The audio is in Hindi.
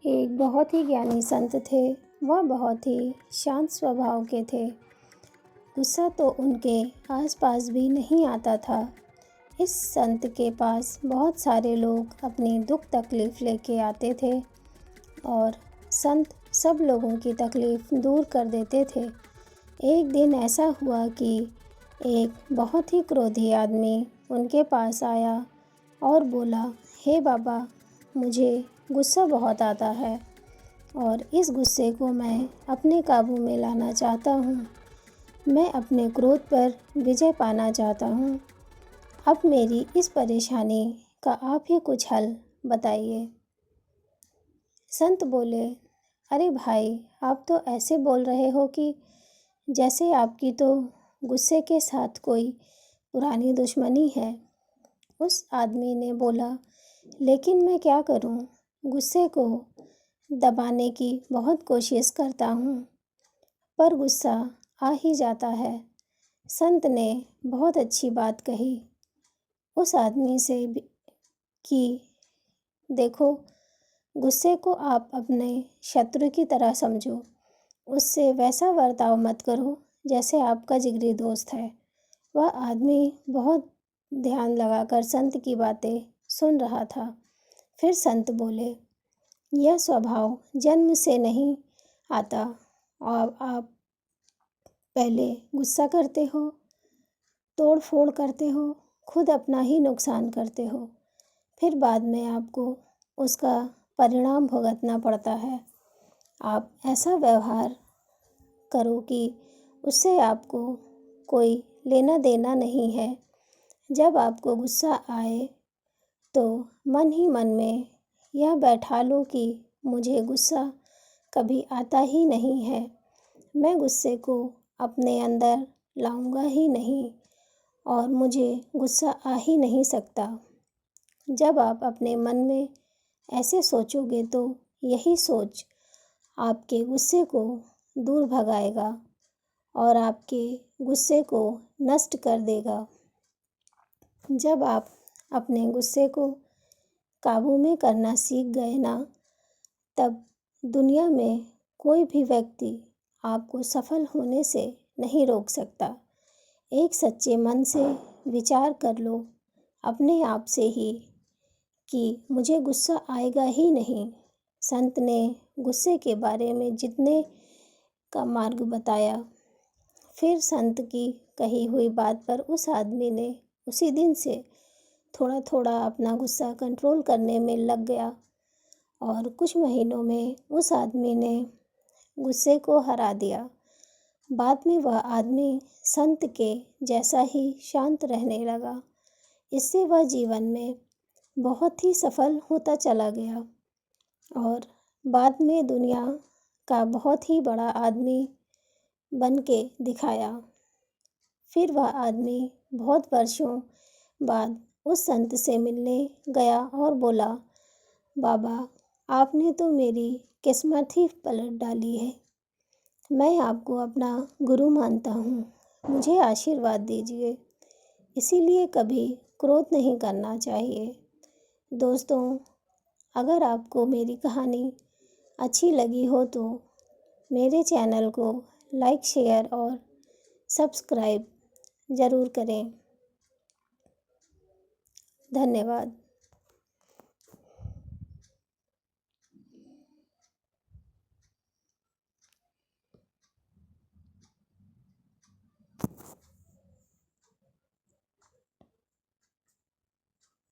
एक बहुत ही ज्ञानी संत थे। वह बहुत ही शांत स्वभाव के थे। गुस्सा तो उनके आसपास भी नहीं आता था। इस संत के पास बहुत सारे लोग अपनी दुख तकलीफ़ लेके आते थे और संत सब लोगों की तकलीफ़ दूर कर देते थे। एक दिन ऐसा हुआ कि एक बहुत ही क्रोधी आदमी उनके पास आया और बोला, हे बाबा, मुझे गुस्सा बहुत आता है और इस गुस्से को मैं अपने काबू में लाना चाहता हूँ। मैं अपने क्रोध पर विजय पाना चाहता हूँ। अब मेरी इस परेशानी का आप ही कुछ हल बताइए। संत बोले, अरे भाई, आप तो ऐसे बोल रहे हो कि जैसे आपकी तो गुस्से के साथ कोई पुरानी दुश्मनी है। उस आदमी ने बोला, लेकिन मैं क्या करूं? गुस्से को दबाने की बहुत कोशिश करता हूं, पर गुस्सा आ ही जाता है। संत ने बहुत अच्छी बात कही उस आदमी से कि देखो, गुस्से को आप अपने शत्रु की तरह समझो। उससे वैसा बर्ताव मत करो जैसे आपका जिगरी दोस्त है। वह आदमी बहुत ध्यान लगाकर संत की बातें सुन रहा था। फिर संत बोले, यह स्वभाव जन्म से नहीं आता और आप पहले गुस्सा करते हो, तोड़ फोड़ करते हो, खुद अपना ही नुकसान करते हो, फिर बाद में आपको उसका परिणाम भुगतना पड़ता है। आप ऐसा व्यवहार करो कि उससे आपको कोई लेना देना नहीं है। जब आपको गुस्सा आए तो मन ही मन में यह बैठा लो कि मुझे गुस्सा कभी आता ही नहीं है। मैं गुस्से को अपने अंदर लाऊंगा ही नहीं और मुझे गुस्सा आ ही नहीं सकता। जब आप अपने मन में ऐसे सोचोगे तो यही सोच आपके गुस्से को दूर भगाएगा और आपके गुस्से को नष्ट कर देगा। जब आप अपने गुस्से को काबू में करना सीख गए ना, तब दुनिया में कोई भी व्यक्ति आपको सफल होने से नहीं रोक सकता। एक सच्चे मन से विचार कर लो अपने आप से ही कि मुझे गुस्सा आएगा ही नहीं। संत ने गुस्से के बारे में जितने का मार्ग बताया, फिर संत की कही हुई बात पर उस आदमी ने उसी दिन से थोड़ा थोड़ा अपना गुस्सा कंट्रोल करने में लग गया और कुछ महीनों में उस आदमी ने गुस्से को हरा दिया। बाद में वह आदमी संत के जैसा ही शांत रहने लगा। इससे वह जीवन में बहुत ही सफल होता चला गया और बाद में दुनिया का बहुत ही बड़ा आदमी बन के दिखाया। फिर वह आदमी बहुत वर्षों बाद उस संत से मिलने गया और बोला, बाबा, आपने तो मेरी किस्मत ही पलट डाली है। मैं आपको अपना गुरु मानता हूँ, मुझे आशीर्वाद दीजिए। इसीलिए कभी क्रोध नहीं करना चाहिए। दोस्तों, अगर आपको मेरी कहानी अच्छी लगी हो तो मेरे चैनल को लाइक, शेयर और सब्सक्राइब ज़रूर करें। धन्यवाद।